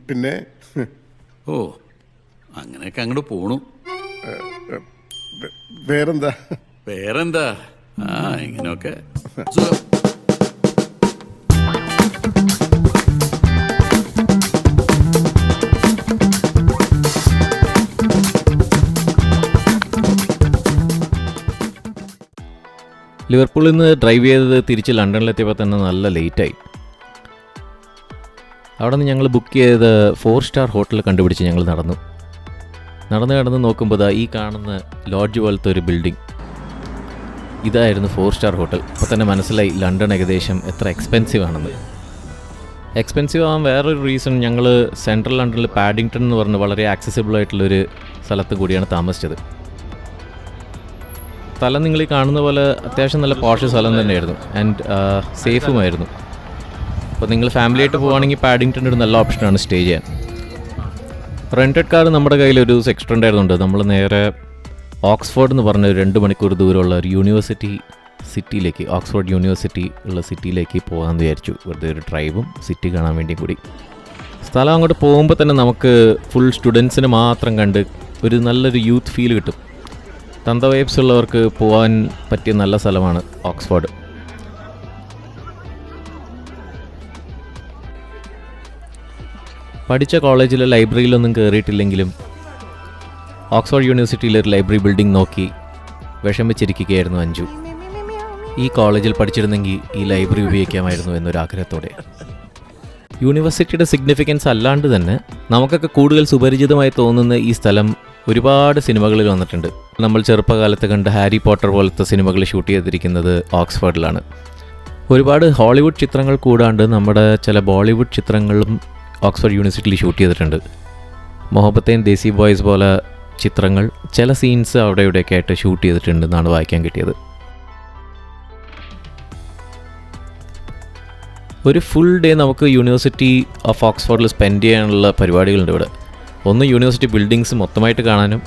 പിന്നെ ഓ അങ്ങനെയൊക്കെ അങ്ങോട്ട് പോണു. വേറെന്താ? വേറെന്താ, ഇങ്ങനെയൊക്കെ സുഖം. ലിവർപൂളിൽ നിന്ന് ഡ്രൈവ് ചെയ്തത് തിരിച്ച് ലണ്ടനിലെത്തിയപ്പോൾ തന്നെ നല്ല ലേറ്റായി. അവിടെ നിന്ന് ഞങ്ങൾ ബുക്ക് ചെയ്ത് 4 സ്റ്റാർ ഹോട്ടൽ കണ്ടുപിടിച്ച് ഞങ്ങൾ നടന്ന് നോക്കുമ്പോൾ ഈ കാണുന്ന ലോഡ്ജ് പോലത്തെ ഒരു ബിൽഡിംഗ്, ഇതായിരുന്നു 4 സ്റ്റാർ ഹോട്ടൽ. അപ്പോൾ തന്നെ മനസ്സിലായി ലണ്ടൻ ഏകദേശം എത്ര എക്സ്പെൻസീവ് ആണെന്ന്. എക്സ്പെൻസീവ് ആവാൻ വേറൊരു റീസൺ, ഞങ്ങൾ സെൻട്രൽ ലണ്ടനിൽ പാഡിങ്ടൺ എന്ന് പറഞ്ഞ് വളരെ ആക്സസിബിൾ ആയിട്ടുള്ളൊരു സ്ഥലത്ത് കൂടിയാണ് താമസിച്ചത്. സ്ഥലം നിങ്ങൾ ഈ കാണുന്ന പോലെ അത്യാവശ്യം നല്ല പോഷ് സ്ഥലം തന്നെയായിരുന്നു ആൻഡ് സേഫുമായിരുന്നു. അപ്പോൾ നിങ്ങൾ ഫാമിലി ആയിട്ട് പോവുകയാണെങ്കിൽ പാഡിങ്ടൺ ഒരു നല്ല ഓപ്ഷനാണ് സ്റ്റേ ചെയ്യാൻ. റെൻറ്റഡ് കാർ നമ്മുടെ കയ്യിൽ ഒരു ദിവസം എക്സ്ട്രാ ഉണ്ടായിരുന്നുണ്ട്. നമ്മൾ നേരെ ഓക്സ്ഫോർഡ് എന്ന് പറഞ്ഞ 2 മണിക്കൂർ ദൂരമുള്ള ഒരു യൂണിവേഴ്സിറ്റി സിറ്റിയിലേക്ക്, ഓക്സ്ഫോർഡ് യൂണിവേഴ്സിറ്റി ഉള്ള സിറ്റിയിലേക്ക് പോകാമെന്ന് വിചാരിച്ചു. വെറുതെ ഒരു ഡ്രൈവും സിറ്റി കാണാൻ വേണ്ടി കൂടി. സ്ഥലം അങ്ങോട്ട് പോകുമ്പോൾ തന്നെ നമുക്ക് ഫുൾ സ്റ്റുഡൻസിന് മാത്രം കണ്ട് ഒരു നല്ലൊരു യൂത്ത് ഫീൽ കിട്ടും. തന്ത വൈബ്സ് ഉള്ളവർക്ക് പോകാൻ പറ്റിയ നല്ല സ്ഥലമാണ് ഓക്സ്ഫോർഡ്. പഠിച്ച കോളേജിലെ ലൈബ്രറിയിലൊന്നും കയറിയിട്ടില്ലെങ്കിലും ഓക്സ്ഫോർഡ് യൂണിവേഴ്സിറ്റിയിലെ ഒരു ലൈബ്രറി ബിൽഡിംഗ് നോക്കി വിഷമിച്ചിരിക്കുകയായിരുന്നു അഞ്ജു. ഈ കോളേജിൽ പഠിച്ചിരുന്നെങ്കിൽ ഈ ലൈബ്രറി ഉപയോഗിക്കാമായിരുന്നു എന്നൊരാഗ്രഹത്തോടെ. യൂണിവേഴ്സിറ്റിയുടെ സിഗ്നിഫിക്കൻസ് അല്ലാണ്ട് തന്നെ നമുക്കൊക്കെ കൂടുതൽ സുപരിചിതമായി തോന്നുന്ന ഈ സ്ഥലം ഒരുപാട് സിനിമകളിൽ വന്നിട്ടുണ്ട്. നമ്മൾ ചെറുപ്പകാലത്ത് കണ്ട ഹാരി പോട്ടർ പോലത്തെ സിനിമകൾ ഷൂട്ട് ചെയ്തിരിക്കുന്നത് ഓക്സ്ഫോർഡിലാണ്. ഒരുപാട് ഹോളിവുഡ് ചിത്രങ്ങൾ കൂടാണ്ട് നമ്മുടെ ചില ബോളിവുഡ് ചിത്രങ്ങളും ഓക്സ്ഫോർഡ് യൂണിവേഴ്സിറ്റിയിൽ ഷൂട്ട് ചെയ്തിട്ടുണ്ട്. മൊഹബത്തേൻ ദേസി ബോയ്സ് പോലെ ചിത്രങ്ങൾ ചില സീൻസ് അവിടെ ഇവിടെയൊക്കെ ആയിട്ട് ഷൂട്ട് ചെയ്തിട്ടുണ്ടെന്നാണ് വായിക്കാൻ കിട്ടിയത്. ഒരു ഫുൾ ഡേ നമുക്ക് യൂണിവേഴ്സിറ്റി ഓഫ് ഓക്സ്ഫോർഡിൽ സ്പെൻഡ് ചെയ്യാനുള്ള പരിപാടികളുണ്ട് ഇവിടെ. ഒന്ന് യൂണിവേഴ്സിറ്റി ബിൽഡിങ്സ് മൊത്തമായിട്ട് കാണാനും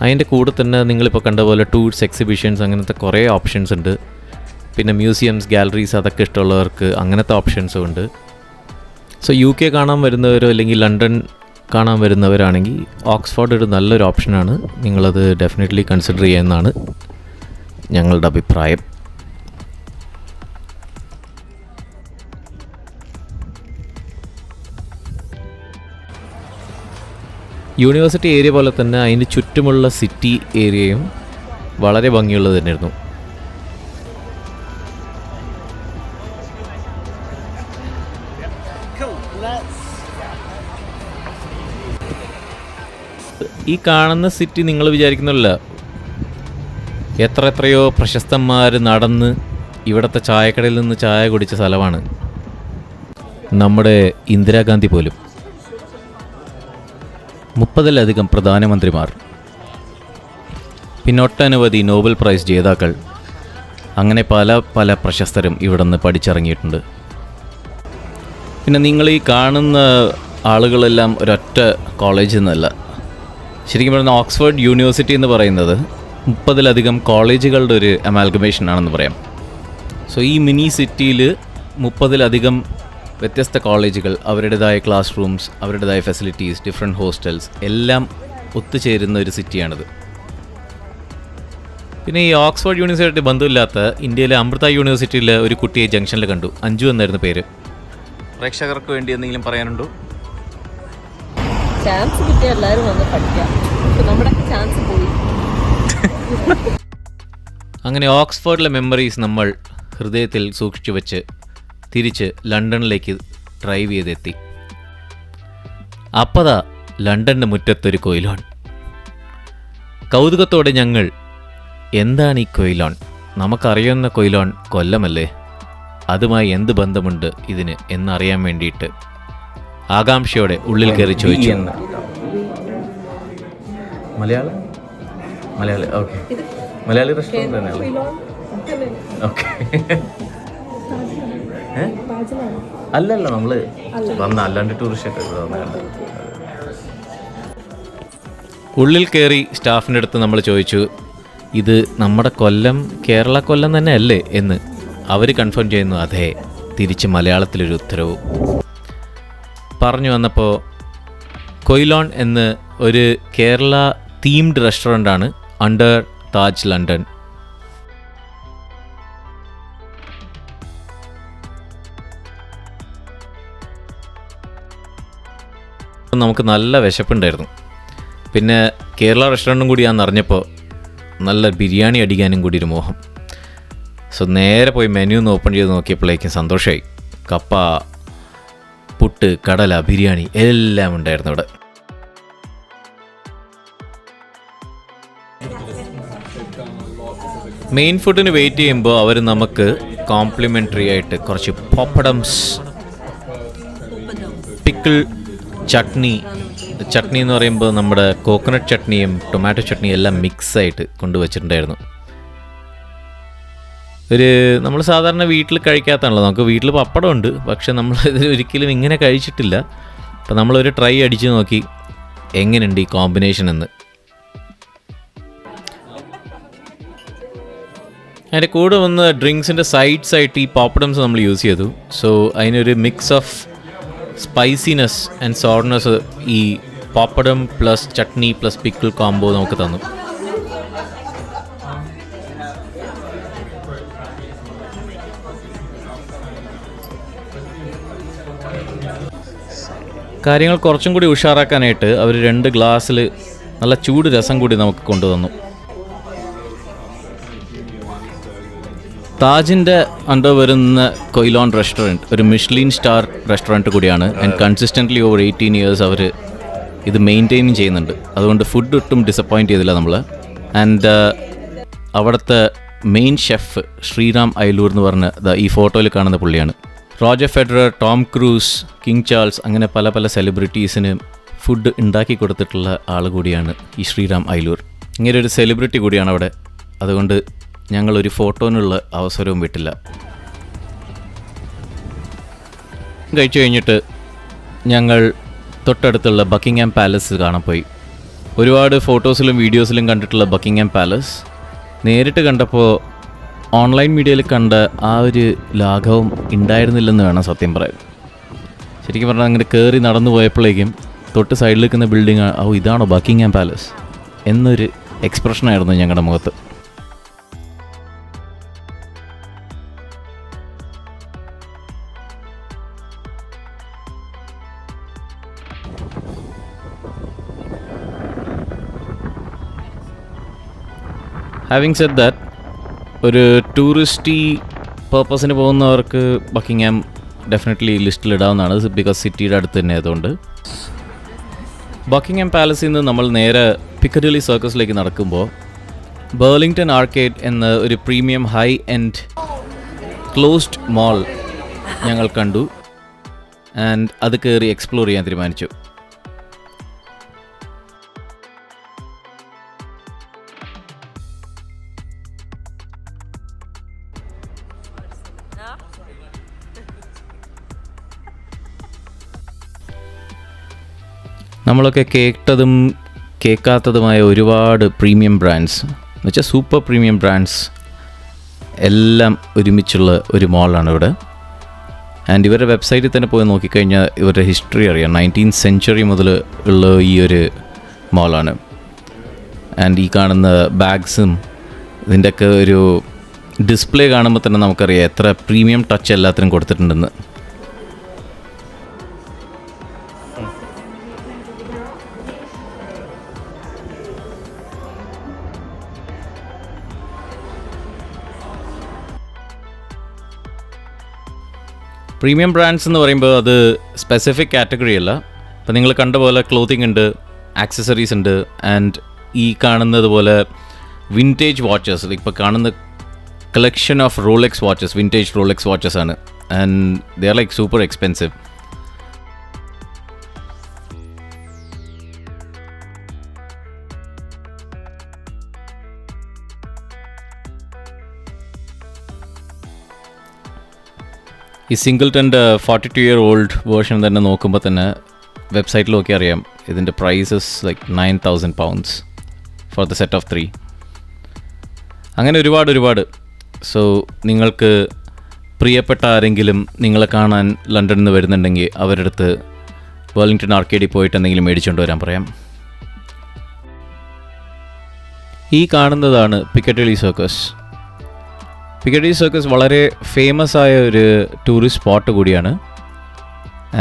അതിൻ്റെ കൂടെ തന്നെ നിങ്ങളിപ്പോൾ കണ്ട പോലെ ടൂർസ്, എക്സിബിഷൻസ്, അങ്ങനത്തെ കുറേ ഓപ്ഷൻസ് ഉണ്ട്. പിന്നെ മ്യൂസിയംസ്, ഗാലറീസ്, അതൊക്കെ ഇഷ്ടമുള്ളവർക്ക് അങ്ങനത്തെ ഓപ്ഷൻസും ഉണ്ട്. സോ UK കാണാൻ വരുന്നവരോ അല്ലെങ്കിൽ ലണ്ടൻ കാണാൻ വരുന്നവരാണെങ്കിൽ ഓക്സ്ഫോർഡ് ഒരു നല്ലൊരു ഓപ്ഷനാണ്. നിങ്ങളത് ഡെഫിനറ്റ്ലി കൺസിഡർ ചെയ്യുമെന്നാണ് ഞങ്ങളുടെ അഭിപ്രായം. യൂണിവേഴ്സിറ്റി ഏരിയ പോലെ തന്നെ അതിന് ചുറ്റുമുള്ള സിറ്റി ഏരിയയും വളരെ ഭംഗിയുള്ളത് തന്നെയായിരുന്നു. ഈ കാണുന്ന സിറ്റി നിങ്ങൾ വിചാരിക്കുന്നില്ല, എത്രയോ പ്രശസ്തന്മാർ നടന്ന് ഇവിടുത്തെ ചായക്കടയിൽ നിന്ന് ചായ കുടിച്ച സ്ഥലമാണ്. നമ്മുടെ ഇന്ദിരാഗാന്ധി പോലും, 30-ലധികം പ്രധാനമന്ത്രിമാർ, പിന്നെ ഒട്ടനവധി നോബൽ പ്രൈസ് ജേതാക്കൾ, അങ്ങനെ പല പ്രശസ്തരും ഇവിടെ നിന്ന് പഠിച്ചിറങ്ങിയിട്ടുണ്ട്. പിന്നെ നിങ്ങൾ ഈ കാണുന്ന ആളുകളെല്ലാം ഒരൊറ്റ കോളേജിൽ നിന്നല്ല. ശരിക്കും പറഞ്ഞാൽ ഓക്സ്ഫോർഡ് യൂണിവേഴ്സിറ്റി എന്ന് പറയുന്നത് 30-ലധികം കോളേജുകളുടെ ഒരു അമാൽഗമേഷൻ ആണെന്ന് പറയാം. സോ ഈ മിനി സിറ്റിയിൽ 30-ലധികം വ്യത്യസ്ത കോളേജുകൾ, അവരുടേതായ ക്ലാസ് റൂംസ്, അവരുടേതായ ഫെസിലിറ്റീസ്, ഡിഫറെൻറ്റ് ഹോസ്റ്റൽസ് എല്ലാം ഒത്തുചേരുന്ന ഒരു സിറ്റിയാണിത്. പിന്നെ ഈ ഓക്സ്ഫോർഡ് യൂണിവേഴ്സിറ്റി ബന്ധമില്ലാത്ത ഇന്ത്യയിലെ അമൃത യൂണിവേഴ്സിറ്റിയിലെ ഒരു കുട്ടിയെ ജംഗ്ഷനിൽ കണ്ടു. അഞ്ജു എന്നായിരുന്നു പേര്. പ്രേക്ഷകർക്ക് വേണ്ടി എന്തെങ്കിലും പറയാനുണ്ടോ? ചാൻസ് കിട്ടിയ എല്ലാവരും വന്ന് പഠിക്കാം. നമ്മുടെ ചാൻസ് പോയി. അങ്ങനെ ഓക്സ്ഫോർഡിലെ മെമ്മറീസ് നമ്മൾ ഹൃദയത്തിൽ സൂക്ഷിച്ചു വെച്ച് തിരിച്ച് ലണ്ടനിലേക്ക് ഡ്രൈവ് ചെയ്തെത്തി. അപ്പതാ ലണ്ടൻ്റെ മുറ്റത്തൊരു കൊയിലോൺ. കൗതുകത്തോടെ ഞങ്ങൾ, എന്താണ് ഈ കൊയിലോൺ? നമുക്കറിയുന്ന കൊയിലോൺ കൊല്ലമല്ലേ, അതുമായി എന്ത് ബന്ധമുണ്ട് ഇതിന് എന്നറിയാൻ വേണ്ടിയിട്ട് ആകാംക്ഷയോടെ ഉള്ളിൽ കയറി ചോദിച്ചു. മലയാളി റെസ്റ്റോറൻറ്റ് തന്നെയല്ലേ? ഓക്കെ. അല്ലല്ല, നമ്മൾ അല്ലാണ്ട് ടൂറിസ്റ്റ് ഉള്ളിൽ കയറി സ്റ്റാഫിൻ്റെ അടുത്ത് നമ്മൾ ചോദിച്ചു, ഇത് നമ്മുടെ കൊല്ലം, കേരള കൊല്ലം തന്നെ അല്ലേ എന്ന്. അവർ കൺഫേം ചെയ്യുന്നു, അതെ. തിരിച്ച് മലയാളത്തിലൊരു ഉത്തരവ്. പറഞ്ഞു വന്നപ്പോൾ കൊയിലോൺ എന്ന് ഒരു കേരള തീംഡ് റെസ്റ്റോറൻ്റാണ് അണ്ടർ താജ് ലണ്ടൻ. നമുക്ക് നല്ല വിശപ്പുണ്ടായിരുന്നു. പിന്നെ കേരള റെസ്റ്റോറൻറ്റും കൂടിയാണെന്ന് അറിഞ്ഞപ്പോൾ നല്ല ബിരിയാണി അടിക്കാനും കൂടി ഒരു മോഹം. സോ നേരെ പോയി മെനു ഒന്ന് ഓപ്പൺ ചെയ്ത് നോക്കിയപ്പോഴേക്കും സന്തോഷമായി. കപ്പ, പുട്ട്, കടല, ബിരിയാണി എല്ലാം ഉണ്ടായിരുന്നു ഇവിടെ. മെയിൻ ഫുഡിന് വെയിറ്റ് ചെയ്യുമ്പോൾ അവർ നമുക്ക് കോംപ്ലിമെൻ്ററി ആയിട്ട് കുറച്ച് പോപ്പഡംസ്, പിക്കിൾ, ചട്നി എന്ന് പറയുമ്പോൾ നമ്മുടെ കോക്കനട്ട് ചട്നിയും ടൊമാറ്റോ ചട്നിയും എല്ലാം മിക്സായിട്ട് കൊണ്ടുവച്ചിട്ടുണ്ടായിരുന്നു. നമ്മൾ സാധാരണ വീട്ടിൽ കഴിക്കാത്താണല്ലോ, നമുക്ക് വീട്ടിൽ പപ്പടമുണ്ട്, പക്ഷെ നമ്മൾ ഇത് ഒരിക്കലും ഇങ്ങനെ കഴിച്ചിട്ടില്ല. അപ്പോൾ നമ്മളൊരു ട്രൈ അടിച്ച് നോക്കി എങ്ങനെയുണ്ട് ഈ കോമ്പിനേഷൻ എന്ന്. അതിൻ്റെ കൂടെ വന്ന് ഡ്രിങ്ക്സിൻ്റെ സൈഡ്സായിട്ട് ഈ പോപ്പഡംസ് നമ്മൾ യൂസ് ചെയ്തു. സോ അതിനൊരു mix of spiciness and sourness ഈ poppadom plus chutney plus pickle combo നമുക്ക് തന്നു. കാര്യങ്ങൾ കുറച്ചും കൂടി ഉഷാറാക്കാനായിട്ട് അവർ 2 ഗ്ലാസ്സിൽ നല്ല ചൂട് രസം കൂടി നമുക്ക് കൊണ്ടുതന്നു. താജിൻ്റെ അണ്ടർ വരുന്ന കൊയിലോൺ റെസ്റ്റോറൻറ്റ് ഒരു മിഷ്ലിൻ സ്റ്റാർ റെസ്റ്റോറൻറ്റ് കൂടിയാണ്. ആൻഡ് കൺസിസ്റ്റൻ്റ്ലി ഓവർ 18 ഇയേഴ്സ് അവർ ഇത് മെയിൻറ്റെയിനും ചെയ്യുന്നുണ്ട്. അതുകൊണ്ട് ഫുഡ് ഒട്ടും ഡിസപ്പോയിൻറ്റ് ചെയ്തില്ല നമ്മൾ. ആൻഡ് അവിടുത്തെ മെയിൻ ഷെഫ് ശ്രീറാം അയലൂർ എന്ന് പറഞ്ഞ ഈ ഫോട്ടോയിൽ കാണുന്ന പുള്ളിയാണ്. Roger Federer, Tom Cruise, King Charles അങ്ങനെ പല പല സെലിബ്രിറ്റീസിന് ഫുഡ് ഉണ്ടാക്കി കൊടുത്തിട്ടുള്ള ആൾ കൂടിയാണ് ഈ ശ്രീറാം അയലൂർ. ഇങ്ങനെ ഒരു സെലിബ്രിറ്റി കൂടിയാണ് അവിടെ. അതുകൊണ്ട് ഞങ്ങളൊരു ഫോട്ടോനുള്ള അവസരവും വിട്ടില്ല. കഴിച്ചു കഴിഞ്ഞിട്ട് ഞങ്ങൾ തൊട്ടടുത്തുള്ള ബക്കിംഗ്ഹാം പാലസ് കാണാൻ പോയി. ഒരുപാട് ഫോട്ടോസിലും വീഡിയോസിലും കണ്ടിട്ടുള്ള ബക്കിംഗ്ഹാം പാലസ് നേരിട്ട് കണ്ടപ്പോൾ ഓൺലൈൻ മീഡിയയിൽ കണ്ട ആ ഒരു ലാഘവം ഉണ്ടായിരുന്നില്ലെന്ന് വേണം സത്യം പറയാൻ. ശരിക്കും പറഞ്ഞാൽ അങ്ങനെ കയറി നടന്നു പോയപ്പോഴേക്കും തൊട്ട് സൈഡിൽ നിൽക്കുന്ന ബിൽഡിംഗ് ഇതാണോ ബക്കിംഗ്ഹാം പാലസ് എന്നൊരു എക്സ്പ്രഷനായിരുന്നു ഞങ്ങളുടെ മുഖത്ത്. ഹാവിങ് സെഡ് ദാറ്റ്, ഒരു ടൂറിസ്റ്റി പർപ്പസിന് പോകുന്നവർക്ക് ബക്കിംഗ്ഹാം ഡെഫിനറ്റ്ലി ലിസ്റ്റിലിടാവുന്നതാണ്. ബിക്കോസ് സിറ്റിയുടെ അടുത്ത് തന്നെ ആയതുകൊണ്ട്. ബക്കിംഗ്ഹാം പാലസിൽ നിന്ന് നമ്മൾ നേരെ പിക്കഡിലി സർക്കസിലേക്ക് നടക്കുമ്പോൾ ബർലിംഗ്ടൺ ആർക്കേഡ് എന്ന ഒരു premium high end closed mall ഞങ്ങൾ കണ്ടു. ആൻഡ് അത് കയറി എക്സ്പ്ലോർ ചെയ്യാൻ തീരുമാനിച്ചു. നമ്മളൊക്കെ കേട്ടതും കേൾക്കാത്തതുമായ ഒരുപാട് പ്രീമിയം ബ്രാൻഡ്സ് എന്നുവെച്ചാൽ സൂപ്പർ പ്രീമിയം ബ്രാൻഡ്സ് എല്ലാം ഒരുമിച്ചുള്ള ഒരു മോളാണ് ഇവിടെ. ആൻഡ് ഇവരുടെ വെബ്സൈറ്റിൽ തന്നെ പോയി നോക്കിക്കഴിഞ്ഞാൽ ഇവരുടെ ഹിസ്റ്ററി അറിയാം. 19th century മുതൽ ഉള്ള ഈ ഒരു മോളാണ്. ആൻഡ് ഈ കാണുന്ന ബാഗ്സും ഇതിൻ്റെയൊക്കെ ഒരു ഡിസ്പ്ലേ കാണുമ്പോൾ തന്നെ നമുക്കറിയാം എത്ര പ്രീമിയം ടച്ച് എല്ലാത്തിനും കൊടുത്തിട്ടുണ്ടെന്ന്. പ്രീമിയം ബ്രാൻഡ്സ് എന്ന് പറയുമ്പോൾ അത് സ്പെസിഫിക് കാറ്റഗറി അല്ല. അപ്പോൾ നിങ്ങൾ കണ്ട പോലെ ക്ലോത്തിങ് ഉണ്ട്, ആക്സസറീസ് ഉണ്ട്, ആൻഡ് ഈ കാണുന്നത് പോലെ വിൻറ്റേജ് വാച്ചസ്. ഇപ്പോൾ കാണുന്ന collection of Rolex watches vintage Rolex watches ആണ്. And they are like super expensive. ഈ സിംഗിൾട്ടൻ്റെ 42-year-old വേർഷൻ തന്നെ നോക്കുമ്പോൾ തന്നെ വെബ്സൈറ്റിൽ നോക്കി അറിയാം ഇതിൻ്റെ prices like £9,000 for the set of 3. അങ്ങനെ ഒരുപാട്. സോ നിങ്ങൾക്ക് പ്രിയപ്പെട്ട ആരെങ്കിലും നിങ്ങളെ കാണാൻ ലണ്ടനിൽ നിന്ന് വരുന്നുണ്ടെങ്കിൽ അവരുടെ അടുത്ത് വെർലിംഗ്ടൺ ആർക്കേഡിൽ പോയിട്ട് എന്തെങ്കിലും മേടിച്ചുകൊണ്ട് വരാൻ പറയാം. ഈ കാണുന്നതാണ് പിക്കഡിലി സർക്കസ്. പിക്കഡിലി സർക്കസ് വളരെ ഫേമസ് ആയ ഒരു ടൂറിസ്റ്റ് സ്പോട്ട് കൂടിയാണ്.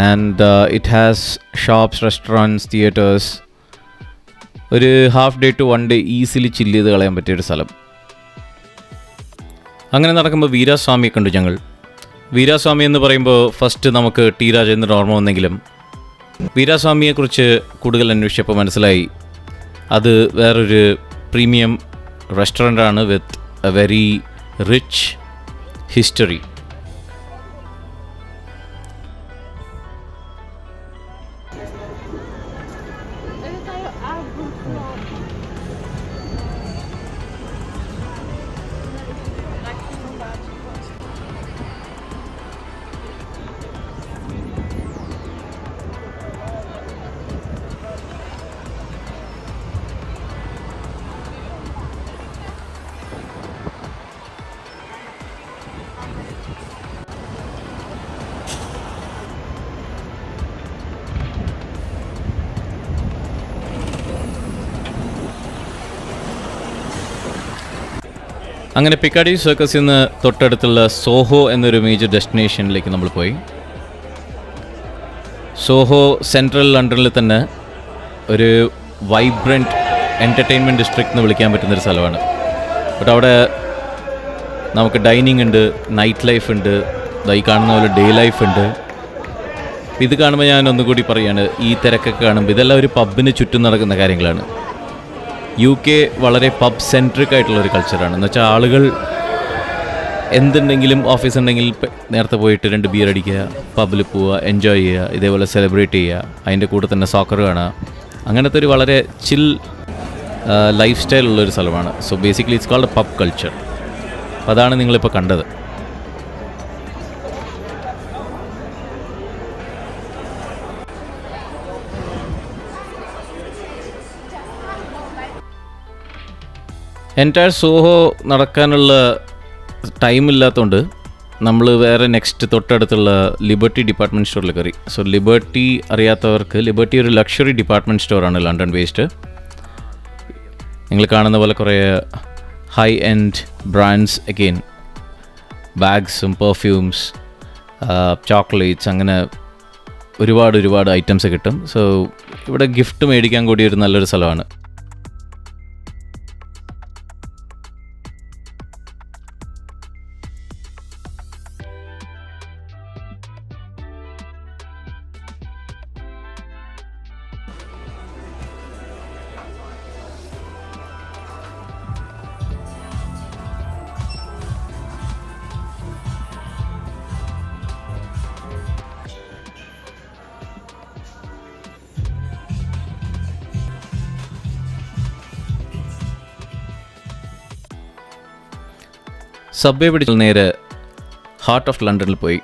And it has shops, restaurants, theatres. ഒരു half day to 1 day easily chill ചെയ്ത് കളയാൻ പറ്റിയൊരു സ്ഥലം. അങ്ങനെ നടക്കുമ്പോൾ വീരാസ്വാമിയെ കണ്ടു ഞങ്ങൾ. വീരാസ്വാമി എന്ന് പറയുമ്പോൾ ഫസ്റ്റ് നമുക്ക് ടി രാജേന്ദ്രൻ ഓർമ്മ വന്നെങ്കിലും വീരാസ്വാമിയെക്കുറിച്ച് കൂടുതൽ അന്വേഷിച്ചപ്പോൾ മനസ്സിലായി അത് വേറൊരു പ്രീമിയം റെസ്റ്റോറൻ്റാണ് with a very rich history. അങ്ങനെ പിക്കാഡി സർക്കസിൽ നിന്ന് തൊട്ടടുത്തുള്ള സോഹോ എന്നൊരു മേജർ ഡെസ്റ്റിനേഷനിലേക്ക് നമ്മൾ പോയി. സോഹോ സെൻട്രൽ ലണ്ടനിൽ തന്നെ ഒരു വൈബ്രൻറ്റ് എൻ്റർടൈൻമെൻറ്റ് ഡിസ്ട്രിക്റ്റ് എന്ന് വിളിക്കാൻ പറ്റുന്നൊരു സ്ഥലമാണ്. ബട്ട് അവിടെ നമുക്ക് ഡൈനിങ് ഉണ്ട്, നൈറ്റ് ലൈഫ് ഉണ്ട്, ഈ കാണുന്ന പോലെ ഡേ ലൈഫ് ഉണ്ട്. ഇത് കാണുമ്പോൾ ഞാൻ ഒന്നുകൂടി പറയുകയാണ്, ഈ തിരക്കൊക്കെ കാണുമ്പോൾ ഇതെല്ലാം ഒരു പബ്ബിന് ചുറ്റും നടക്കുന്ന കാര്യങ്ങളാണ്. UK വളരെ പബ് സെൻട്രിക് ആയിട്ടുള്ളൊരു കൾച്ചറാണ്. എന്ന് വെച്ചാൽ ആളുകൾ എന്തുണ്ടെങ്കിലും, ഓഫീസ് ഉണ്ടെങ്കിൽ നേരത്തെ പോയിട്ട് 2 ബിയർ അടിക്കുക, പബ്ബിൽ പോവുക, എൻജോയ് ചെയ്യുക, ഇതേപോലെ സെലിബ്രേറ്റ് ചെയ്യുക, അതിൻ്റെ കൂടെ തന്നെ സോക്കർ കാണുക. അങ്ങനത്തെ ഒരു വളരെ ചിൽ ലൈഫ് സ്റ്റൈലുള്ളൊരു സ്ഥലമാണ്. So basically it's called a pub culture. അപ്പോൾ അതാണ് നിങ്ങളിപ്പോൾ കണ്ടത്. എൻറ്റയർ സോഹോ നടക്കാനുള്ള ടൈമില്ലാത്തതുകൊണ്ട് നമ്മൾ വേറെ നെക്സ്റ്റ് തൊട്ടടുത്തുള്ള ലിബർട്ടി ഡിപ്പാർട്ട്മെൻറ്റ് സ്റ്റോറിൽ കയറി. സോ ലിബർട്ടി അറിയാത്തവർക്ക്, ലിബർട്ടി ഒരു ലക്ഷറി ഡിപ്പാർട്ട്മെൻറ്റ് സ്റ്റോറാണ് ലണ്ടൻ ബേസ്ഡ്. നിങ്ങൾ കാണുന്ന പോലെ കുറേ ഹൈ എൻഡ് ബ്രാൻഡ്സ്, അഗെയിൻ ബാഗ്സും പെർഫ്യൂംസ്, ചോക്ലേറ്റ്സ്, അങ്ങനെ ഒരുപാട് ഐറ്റംസ് കിട്ടും. സോ ഇവിടെ ഗിഫ്റ്റ് മേടിക്കാൻ കൂടി ഒരു നല്ലൊരു സ്ഥലമാണ്. സബ്വേ പിടിച്ച് നേരെ ഹാർട്ട് ഓഫ് ലണ്ടനിൽ പോയി.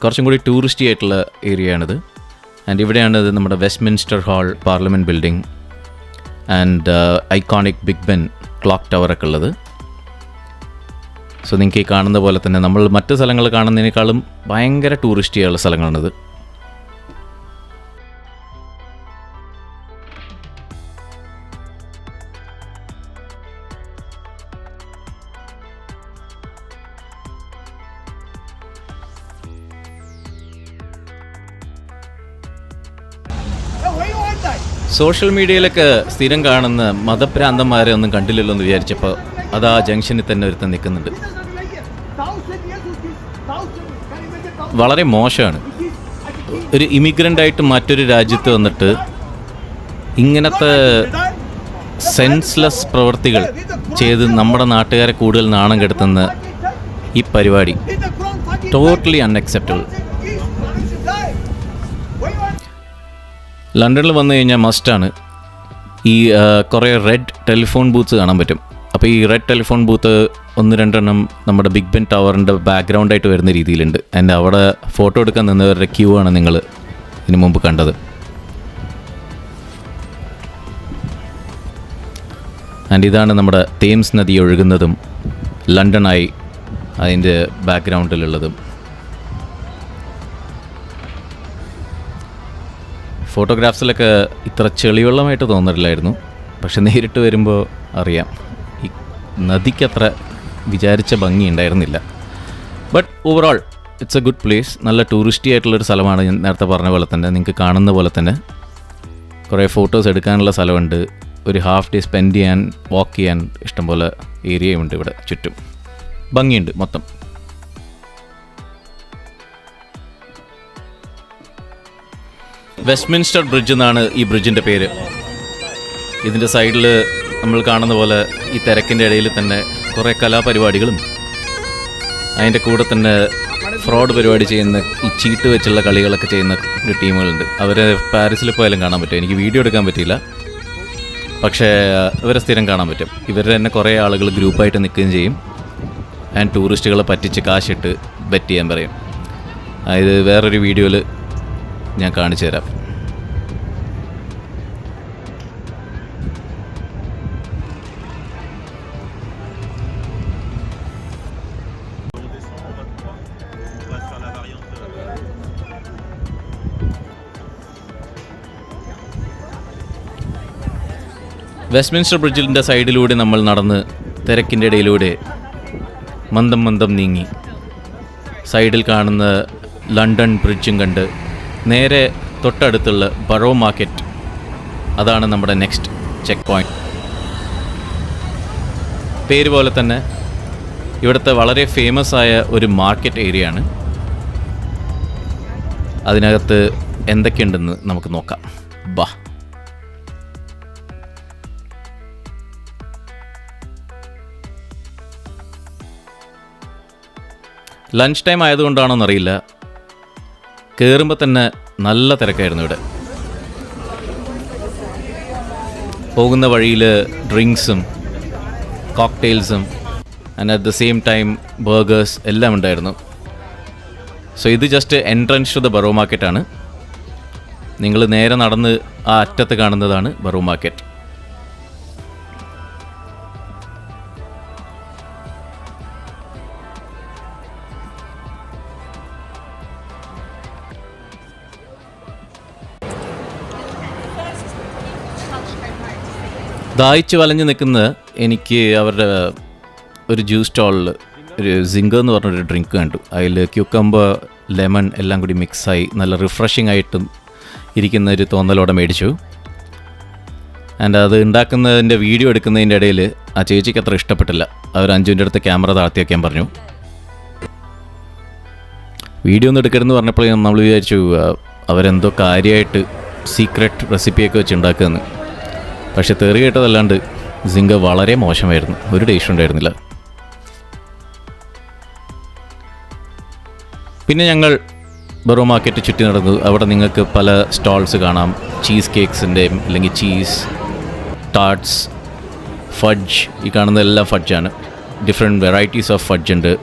കുറച്ചും കൂടി ടൂറിസ്റ്റി ആയിട്ടുള്ള ഏരിയയാണിത്. ആൻഡ് ഇവിടെയാണ് നമ്മുടെ Westminster Hall, parliament building and iconic Big Ben clock ടവറൊക്കെ ഉള്ളത്. സോ നിങ്ങൾക്ക് ഈ കാണുന്ന പോലെ തന്നെ നമ്മൾ മറ്റ് സ്ഥലങ്ങൾ കാണുന്നതിനേക്കാളും ഭയങ്കര ടൂറിസ്റ്റിയുള്ള സ്ഥലങ്ങളാണിത്. സോഷ്യൽ മീഡിയയിലൊക്കെ സ്ഥിരം കാണുന്ന മതഭ്രാന്തന്മാരെ ഒന്നും കണ്ടില്ലല്ലോ എന്ന് വിചാരിച്ചപ്പോൾ അത് ആ ജംഗ്ഷനിൽ തന്നെ ഒരുത്തൻ നിൽക്കുന്നുണ്ട്. വളരെ മോശമാണ്. ഒരു ഇമിഗ്രൻ്റായിട്ട് മറ്റൊരു രാജ്യത്ത് വന്നിട്ട് ഇങ്ങനത്തെ സെൻസ്ലെസ് പ്രവൃത്തികൾ ചെയ്ത് നമ്മുടെ നാട്ടുകാരെ കൂടുതൽ നാണം കെടുത്തുന്ന ഈ പരിപാടി ടോട്ടലി അൺഅക്സെപ്റ്റബിൾ. ലണ്ടനിൽ വന്നു കഴിഞ്ഞാൽ മസ്റ്റാണ് ഈ കുറേ റെഡ് ടെലിഫോൺ ബൂത്ത്സ് കാണാൻ പറ്റും. അപ്പോൾ ഈ റെഡ് ടെലിഫോൺ ബൂത്ത് 1-2 എണ്ണം നമ്മുടെ ബിഗ് ബെൻ ടവറിൻ്റെ ബാക്ക്ഗ്രൗണ്ടായിട്ട് വരുന്ന രീതിയിലുണ്ട്. ആൻഡ് അവിടെ ഫോട്ടോ എടുക്കാൻ നിന്നവരുടെ ക്യൂ ആണ് നിങ്ങൾ ഇതിനു മുമ്പ് കണ്ടത്. ആൻഡ് ഇതാണ് നമ്മുടെ തേംസ് നദി ഒഴുകുന്നതും ലണ്ടനായി അതിൻ്റെ ബാക്ക്ഗ്രൗണ്ടിലുള്ളതും. ഫോട്ടോഗ്രാഫ്സിലൊക്കെ ഇത്ര ചെളിവെള്ളമായിട്ട് തോന്നില്ലായിരുന്നു. പക്ഷെ നേരിട്ട് വരുമ്പോൾ അറിയാം ഈ നദിക്കത്ര വിചാരിച്ച ഭംഗി ഉണ്ടായിരുന്നില്ല. But overall it's A good place. നല്ല ടൂറിസ്റ്റി ആയിട്ടുള്ളൊരു സ്ഥലമാണ്. ഞാൻ നേരത്തെ പറഞ്ഞ പോലെ തന്നെ നിങ്ങൾക്ക് കാണുന്ന പോലെ തന്നെ കുറേ ഫോട്ടോസ് എടുക്കാനുള്ള സ്ഥലമുണ്ട്. ഒരു ഹാഫ് ഡേ സ്പെൻഡ് ചെയ്യാൻ, വാക്ക് ചെയ്യാൻ ഇഷ്ടംപോലെ ഏരിയയുണ്ട് ഇവിടെ ചുറ്റും. ഭംഗിയുണ്ട് മൊത്തം. വെസ്റ്റ്മിൻസ്റ്റർ ബ്രിഡ്ജ് എന്നാണ് ഈ ബ്രിഡ്ജിൻ്റെ പേര്. ഇതിൻ്റെ സൈഡിൽ നമ്മൾ കാണുന്ന പോലെ ഈ തിരക്കിൻ്റെ ഇടയിൽ തന്നെ കുറേ കലാപരിപാടികളും അതിൻ്റെ കൂടെ തന്നെ ഫ്രോഡ് പരിപാടി ചെയ്യുന്ന ഈ ചീട്ട് വെച്ചുള്ള കളികളൊക്കെ ചെയ്യുന്ന ഒരു ടീമുകളുണ്ട്. അവരെ പാരീസിൽ പോയാലും കാണാൻ പറ്റും. എനിക്ക് വീഡിയോ എടുക്കാൻ പറ്റിയില്ല, പക്ഷേ ഇവരെ സ്ഥിരം കാണാൻ പറ്റും. ഇവരുടെ തന്നെ കുറേ ആളുകൾ ഗ്രൂപ്പായിട്ട് നിൽക്കുകയും ചെയ്യും. ആൻഡ് ടൂറിസ്റ്റുകളെ പറ്റിച്ച് കാശിട്ട് ബെറ്റ് ചെയ്യാൻ പറയും. ഇത് വേറൊരു വീഡിയോയിൽ ഞാൻ കാണിച്ചു തരാം. വെസ്റ്റ്മിൻസ്റ്റർ ബ്രിഡ്ജിൻ്റെ സൈഡിലൂടെ നമ്മൾ നടന്ന് തിരക്കിൻ്റെ ഇടയിലൂടെ മന്ദം മന്ദം നീങ്ങി സൈഡിൽ കാണുന്ന ലണ്ടൻ ബ്രിഡ്ജും കണ്ട് നേരെ തൊട്ടടുത്തുള്ള ബറോ മാർക്കറ്റ്, അതാണ് നമ്മുടെ നെക്സ്റ്റ് ചെക്ക് പോയിൻറ്റ്. പേര് പോലെ തന്നെ ഇവിടുത്തെ വളരെ ഫേമസ് ആയ ഒരു മാർക്കറ്റ് ഏരിയ ആണ്. അതിനകത്ത് എന്തൊക്കെയുണ്ടെന്ന് നമുക്ക് നോക്കാം. ബാ. ലഞ്ച് ടൈം ആയതുകൊണ്ടാണോന്നറിയില്ല, കയറുമ്പോൾ തന്നെ നല്ല തിരക്കായിരുന്നു ഇവിടെ. പോകുന്ന വഴിയിൽ ഡ്രിങ്ക്സും കോക്ടെയിൽസും and at the same time burgers എല്ലാം ഉണ്ടായിരുന്നു. സോ ഇത് just entrance to the Borough മാർക്കറ്റാണ്. നിങ്ങൾ നേരെ നടന്ന് ആ അറ്റത്ത് കാണുന്നതാണ് ബറോ മാർക്കറ്റ്. ദാഹിച്ച് വലഞ്ഞ് നിൽക്കുന്ന എനിക്ക് അവരുടെ ഒരു ജ്യൂസ് സ്റ്റോളിൽ ഒരു സിംഗർ എന്ന് പറഞ്ഞൊരു ഡ്രിങ്ക് കണ്ടു. അതിൽ ക്യൂക്കമ്പർ, ലെമൺ എല്ലാം കൂടി മിക്സായി നല്ല റിഫ്രഷിംഗ് ആയിട്ടും ഇരിക്കുന്ന ഒരു തോന്നലോടെ മേടിച്ചു. ആൻഡ് അത് ഉണ്ടാക്കുന്നതിൻ്റെ വീഡിയോ എടുക്കുന്നതിൻ്റെ ഇടയിൽ ആ ചേച്ചിക്ക് അത്ര ഇഷ്ടപ്പെട്ടില്ല. അവർ അഞ്ജുവിൻ്റെ അടുത്ത് ക്യാമറ താഴ്ത്തി വയ്ക്കാൻ പറഞ്ഞു. വീഡിയോ ഒന്നും എടുക്കരുതെന്ന് പറഞ്ഞപ്പോൾ നമ്മൾ വിചാരിച്ചു അവരെന്തോ കാര്യമായിട്ട് സീക്രട്ട് റെസിപ്പിയൊക്കെ വെച്ച് ഉണ്ടാക്കുകയെന്ന്. പക്ഷെ തെറി കേട്ടതല്ലാണ്ട് സിംഗർ വളരെ മോശമായിരുന്നു. ഒരു ടേസ്റ്റ് ഉണ്ടായിരുന്നില്ല. പിന്നെ ഞങ്ങൾ ബറോ മാർക്കറ്റ് ചുറ്റി നടന്നു. അവിടെ നിങ്ങൾക്ക് പല സ്റ്റോൾസ് കാണാം. ചീസ് കേക്ക്സിൻ്റെയും അല്ലെങ്കിൽ ചീസ് ടാർട്ട്സ്, ഫഡ്ജ്. ഈ കാണുന്ന എല്ലാം ഫഡ്ജാണ്. ഡിഫറെൻറ്റ് വെറൈറ്റീസ് ഓഫ് ഫഡ്ജ് ഉണ്ട്.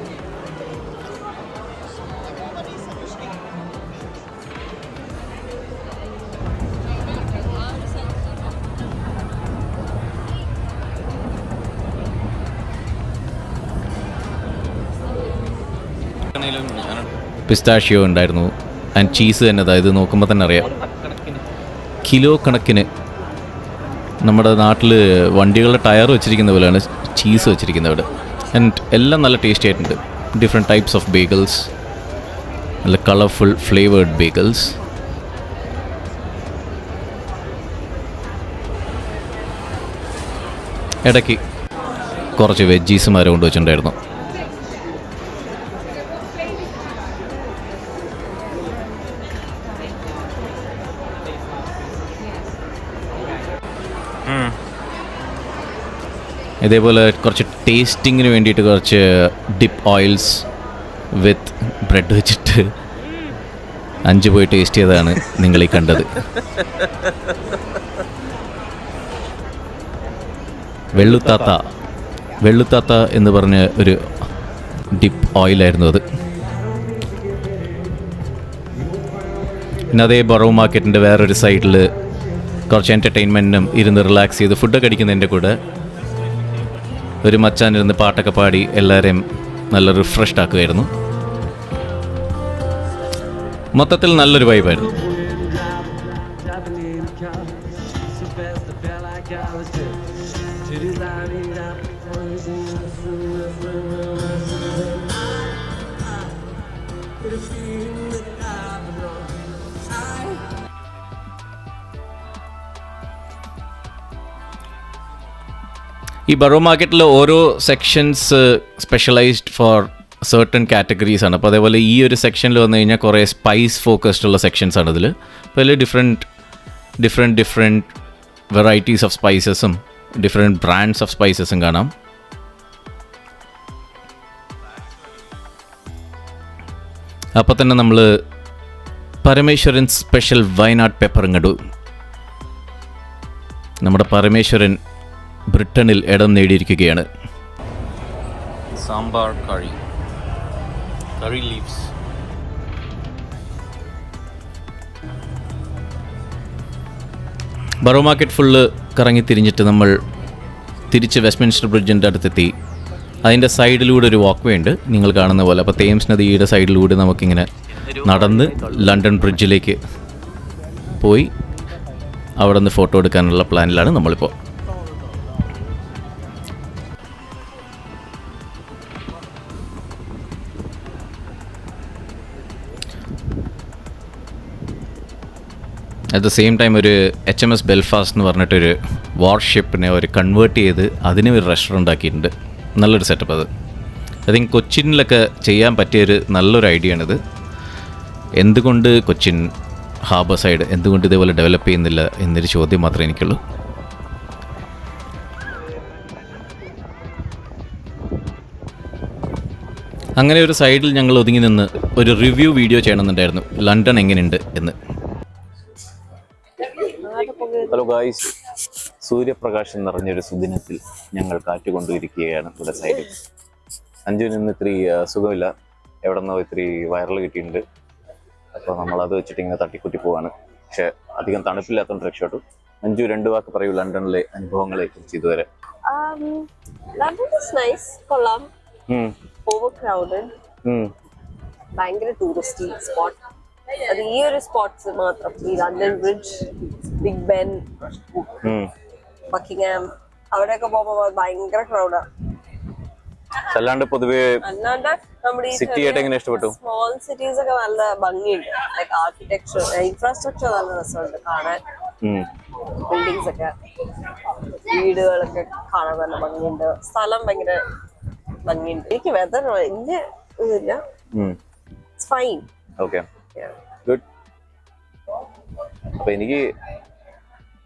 പിസ്താഷ്യോ ഉണ്ടായിരുന്നു. ആൻഡ് ചീസ് തന്നെ, അതായത് നോക്കുമ്പോൾ തന്നെ അറിയാം കിലോ കണക്കിന്. നമ്മുടെ നാട്ടിൽ വണ്ടികളുടെ ടയർ വെച്ചിരിക്കുന്ന പോലെയാണ് ചീസ് വെച്ചിരിക്കുന്നത് ഇവിടെ. ആൻഡ് എല്ലാം നല്ല ടേസ്റ്റി ആയിട്ടുണ്ട്. ഡിഫറെൻറ്റ് ടൈപ്സ് ഓഫ് ബേഗിൾസ്, നല്ല കളർഫുൾ ഫ്ലേവേർഡ് ബേഗിൾസ്. ഇടയ്ക്ക് കുറച്ച് വെജീസും ആരോ കൊണ്ട് വെച്ചിട്ടുണ്ടായിരുന്നു. ഇതേപോലെ കുറച്ച് ടേസ്റ്റിങ്ങിന് വേണ്ടിയിട്ട് കുറച്ച് ഡിപ്പ് ഓയിൽസ് വിത്ത് ബ്രെഡ് വെച്ചിട്ട് അഞ്ച് പോയി ടേസ്റ്റ് ചെയ്തതാണ് നിങ്ങൾ ഈ കണ്ടത്. വെള്ളുത്താത്ത എന്ന് പറഞ്ഞ ഒരു ഡിപ്പ് ഓയിലായിരുന്നു അത്. പിന്നെ അതേ ബറോ മാർക്കറ്റിൻ്റെ വേറൊരു സൈഡിൽ കുറച്ച് എൻ്റർടൈൻമെൻറ്റിനും ഇരുന്ന് റിലാക്സ് ചെയ്ത് ഫുഡൊക്കെ അടിക്കുന്നതിൻ്റെ കൂടെ ഒരു മച്ചാനിരുന്ന് പാട്ടൊക്കെ പാടി എല്ലാവരെയും നല്ല റിഫ്രഷ്ഡ് ആക്കുമായിരുന്നു. മൊത്തത്തിൽ നല്ലൊരു വൈബായിരുന്നു. ഈ ബറോ മാർക്കറ്റിൽ ഓരോ sections specialised four certain categories ആണ്. അപ്പോൾ അതേപോലെ ഈ ഒരു സെക്ഷനിൽ വന്നു കഴിഞ്ഞാൽ കുറേ സ്പൈസ് ഫോക്കസ്ഡ് ഉള്ള സെക്ഷൻസ് ആണ് ഇതിൽ. അപ്പോൾ അതിൽ ഡിഫറെൻറ്റ് വെറൈറ്റീസ് ഓഫ് സ്പൈസസും ഡിഫറെൻറ്റ് ബ്രാൻഡ്സ് ഓഫ് സ്പൈസസും കാണാം. അപ്പോൾ തന്നെ നമ്മൾ പരമേശ്വരൻ സ്പെഷ്യൽ വയനാട് പെപ്പറും കണ്ടു. നമ്മുടെ പരമേശ്വരൻ ബ്രിട്ടനിൽ ഇടം നേടിയിരിക്കുകയാണ്. Sambar curry leaves. Borough Market full കറങ്ങി തിരിഞ്ഞിട്ട് നമ്മൾ തിരിച്ച് വെസ്റ്റ്മിൻസ്റ്റർ ബ്രിഡ്ജിൻ്റെ അടുത്തെത്തി. അതിൻ്റെ സൈഡിലൂടെ ഒരു വാക്ക് വേ ഉണ്ട് നിങ്ങൾ കാണുന്ന പോലെ. അപ്പോൾ തേംസ് നദിയുടെ സൈഡിലൂടെ നമുക്കിങ്ങനെ നടന്ന് ലണ്ടൻ ബ്രിഡ്ജിലേക്ക് പോയി അവിടെ നിന്ന് ഫോട്ടോ എടുക്കാനുള്ള പ്ലാനിലാണ് നമ്മളിപ്പോൾ. അറ്റ് ദ സെയിം ടൈം ഒരു HMS ബെൽഫാസ്റ്റ് എന്ന് പറഞ്ഞിട്ടൊരു വാർഷിപ്പിനെ ഒരു കൺവേർട്ട് ചെയ്ത് അതിന് ഒരു റെസ്റ്റോറൻ്റ് ആക്കിയിട്ടുണ്ട്. നല്ലൊരു സെറ്റപ്പ് അത്. ഐ തിങ്ക് കൊച്ചിനിലൊക്കെ ചെയ്യാൻ പറ്റിയൊരു നല്ലൊരു ഐഡിയ ആണിത്. എന്തുകൊണ്ട് കൊച്ചിൻ ഹാർബർ സൈഡ് എന്തുകൊണ്ട് ഇതേപോലെ ഡെവലപ്പ് ചെയ്യുന്നില്ല എന്നൊരു ചോദ്യം മാത്രമേ എനിക്കുള്ളൂ. അങ്ങനെ ഒരു സൈഡിൽ ഞങ്ങൾ ഒതുങ്ങി നിന്ന് ഒരു റിവ്യൂ വീഡിയോ ചെയ്യണമെന്നുണ്ടായിരുന്നു, ലണ്ടൻ എങ്ങനെയുണ്ട് എന്ന്. ഹലോ ഗായ്സ്, സൂര്യപ്രകാശം നിറഞ്ഞൊരു സുദിനത്തിൽ ഞങ്ങൾ കാറ്റുകൊണ്ടിരിക്കുകയാണ് ഇവിടെ സൈഡിൽ. അഞ്ജുവിന് ഇന്ന് ഇത്തിരി സുഖമില്ല, എവിടെ നിന്നോ ഇത്തിരി വൈറൽ കിട്ടിയിട്ടുണ്ട്. അപ്പോൾ നമ്മളത് വെച്ചിട്ട് ഇങ്ങനെ തട്ടിക്കുട്ടി പോവാണ്. പക്ഷെ അധികം തണുപ്പില്ലാത്തതുകൊണ്ട് രക്ഷപ്പെട്ടു. അഞ്ജു 2 വാക്ക് പറയൂ ലണ്ടനിലെ അനുഭവങ്ങളെ കുറിച്ച് ഇതുവരെ. ലണ്ടൻ ഈസ് നൈസ്, കൊള്ളാം. ഓവർ ക്രൗഡഡ്, ഭയങ്കര ടൂറിസ്റ്റി സ്പോട്ട്. അത് ഈ ഒരു സ്പോട്ട്സ് മാത്രം, ഈ London Bridge, Big Ben, Buckingham, അവിടെയൊക്കെ പോകുമ്പോൾ ഭയങ്കര ക്രൗഡാണ്. അല്ലാണ്ട് പൊതുവെ അല്ലാണ്ട് നമ്മുടെ സിറ്റി ആയിട്ട് എങ്ങനെ ഇഷ്ടപ്പെട്ടു? സ്മോൾ സിറ്റീസ് ഒക്കെ നല്ല ഭംഗിയുണ്ട്. ലൈക്ക് ആർക്കിടെക്ചർ, ഇൻഫ്രാസ്ട്രക്ചർ നല്ല രസമുണ്ട് കാണാൻ. ബിൽഡിങ്സ് ഒക്കെ, വീടുകളൊക്കെ കാണാൻ നല്ല ഭംഗിയുണ്ട്. സ്ഥലം ഭയങ്കര ഭംഗിയുണ്ട്. എനിക്ക് വെതർ വലിയ ഇതില്ല, ഇറ്റ്സ് ഫൈൻ. Okay, good. അപ്പൊ എനിക്ക്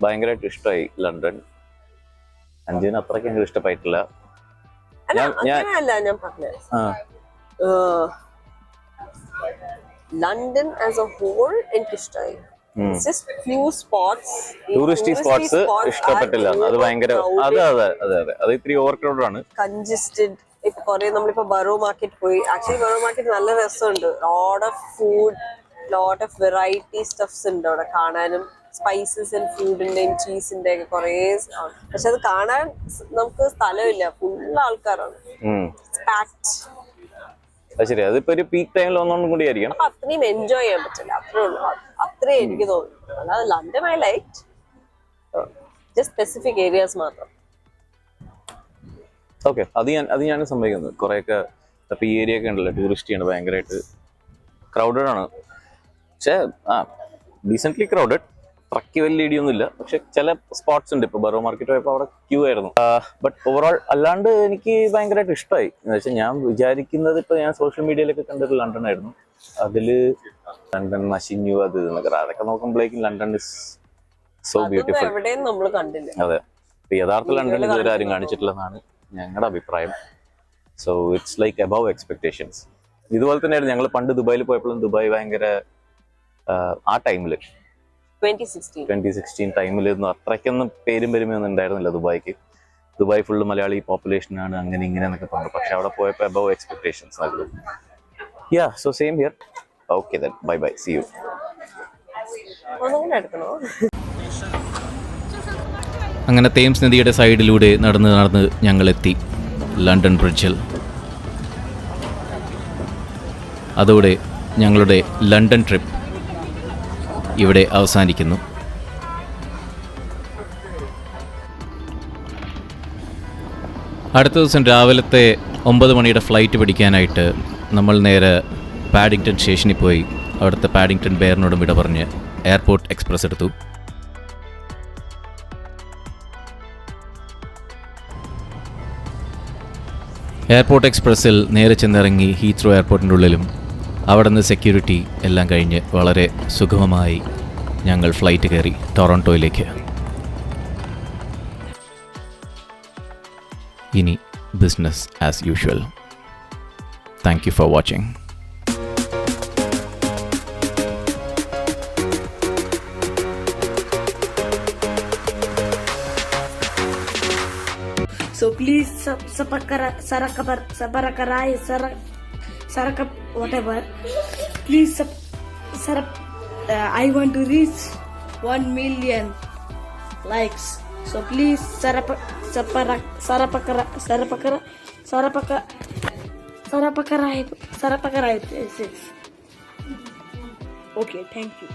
ഭയങ്കരമായിട്ട് ഇഷ്ടമായി ലണ്ടൻ. അഞ്ജുവിന് അത്രയ്ക്ക് എനിക്ക് ഇഷ്ടപ്പെട്ടില്ല. ഞാൻ പറഞ്ഞത് ലണ്ടൻ ആസ് എ ഹോൾ എനിക്ക് ഇഷ്ടമായി. ടൂറിസ്റ്റ് സ്പോട്ട്സ് ഇഷ്ടപ്പെട്ടില്ല. അത് ഭയങ്കര അത് ഇത്തിരി ഓവർ ക്രൗഡഡ് ആണ്, കൺജസ്റ്റഡ്. ഇപ്പൊ കൊറേ നമ്മളിപ്പോ ബറോ മാർക്കറ്റ് പോയി. ആക്ച്വലി ബറോ മാർക്കറ്റ് നല്ല രസമുണ്ട്. Lot of food, lot of variety stuffs ഉണ്ട് അവിടെ കാണാനും. സ്പൈസസ് ആൻഡ് ഫുഡിന്റെയും ചീസിന്റെ ഒക്കെ കുറേ. പക്ഷെ അത് കാണാൻ നമുക്ക് സ്ഥലമില്ല, ഫുൾ ആൾക്കാരാണ്. ശരി, അതിപ്പോ ഒരു പീക്ക് ടൈമിൽ ഒന്നും കൂടി ആയിരിക്കും. അപ്പൊ അത്രയും എൻജോയ് ചെയ്യാൻ പറ്റില്ല, അത്രേ ഉള്ളൂ. അത്രേ എനിക്ക് തോന്നുന്നു. അല്ലാതെ London I like just specific areas മാത്രം. ഓക്കെ, അത് ഞാൻ സമ്മതിക്കുന്നത്. കുറെയൊക്കെ ഇപ്പൊ ഈ ഏരിയ ഒക്കെ ഉണ്ടല്ലോ, ടൂറിസ്റ്റ് ആണ്, ഭയങ്കരമായിട്ട് ക്രൗഡഡ് ആണ്. പക്ഷെ ഡീസെന്റ്ലി ക്രൗഡഡ്, അത്രയ്ക്ക് വലിയ ഇടിയൊന്നുമില്ല. പക്ഷെ ചില സ്പോട്ട്സ് ഉണ്ട്. ഇപ്പൊ ബറോ മാർക്കറ്റ് പോയപ്പോൾ അവിടെ ക്യൂ ആയിരുന്നു. ബട്ട് ഓവറോൾ അല്ലാണ്ട് എനിക്ക് ഭയങ്കരമായിട്ട് ഇഷ്ടമായി. എന്ന് വെച്ചാൽ ഞാൻ വിചാരിക്കുന്നത്, ഇപ്പൊ ഞാൻ സോഷ്യൽ മീഡിയയിലൊക്കെ കണ്ടൊരു ലണ്ടൻ ആയിരുന്നു. അതില് ലണ്ടൻ നശിഞ്ഞു അത് എന്നൊക്കെ, അതൊക്കെ നോക്കുമ്പോഴേക്കും ലണ്ടൻ ഇസ് സോ ബ്യൂട്ടിഫുൾ. അതെ, ഇപ്പൊ യഥാർത്ഥ ലണ്ടൻ ഇതുവരെ ആരും കാണിച്ചിട്ടില്ലെന്നാണ് ഞങ്ങളുടെ അഭിപ്രായം. So it's like above expectations. ഇതുപോലെ തന്നെയായിരുന്നു ഞങ്ങൾ പണ്ട് ദുബായിൽ പോയപ്പോഴും. ദുബായ് ഭയങ്കര ആ ടൈമില് 2016 ടൈമിലൊന്നും അത്രയ്ക്കൊന്നും പേരും പെരുമയൊന്നും ഉണ്ടായിരുന്നില്ല ദുബായിക്ക്. ദുബായ് ഫുള്ള് മലയാളി പോപ്പുലേഷനാണ്, അങ്ങനെ ഇങ്ങനെ എന്നൊക്കെ പറഞ്ഞു. പക്ഷെ അവിടെ പോയപ്പോൾ അബവ് എക്സ്പെക്ടേഷൻസ് ആയിരുന്നു. Yeah, so same here. Okay then, bye bye, see you. അങ്ങനെ തേംസ് നദിയുടെ സൈഡിലൂടെ നടന്ന് ഞങ്ങളെത്തി ലണ്ടൻ ബ്രിഡ്ജിൽ. അതോടെ ഞങ്ങളുടെ ലണ്ടൻ ട്രിപ്പ് ഇവിടെ അവസാനിക്കുന്നു. അടുത്ത ദിവസം രാവിലത്തെ 9 മണിയുടെ ഫ്ലൈറ്റ് പിടിക്കാനായിട്ട് നമ്മൾ നേരെ പാഡിങ്ടൺ സ്റ്റേഷനിൽ പോയി അവിടുത്തെ പാഡിങ്ടൺ ബെയറിനോടും വിട പറഞ്ഞ് എയർപോർട്ട് എക്സ്പ്രസ് എടുത്തു. എയർപോർട്ട് എക്സ്പ്രസ്സിൽ നേരെ ചെന്നിറങ്ങി ഹീത്രോ എയർപോർട്ടിൻ്റെ ഉള്ളിലും അവിടെ നിന്ന് സെക്യൂരിറ്റി എല്ലാം കഴിഞ്ഞ് വളരെ സുഗമമായി ഞങ്ങൾ ഫ്ലൈറ്റ് കയറി ടൊറോണ്ടോയിലേക്ക്. ഇനി business as usual. Thank you for watching. So please whatever. Please I want to reach 1 million likes. So please sarapakara. Okay, thank you.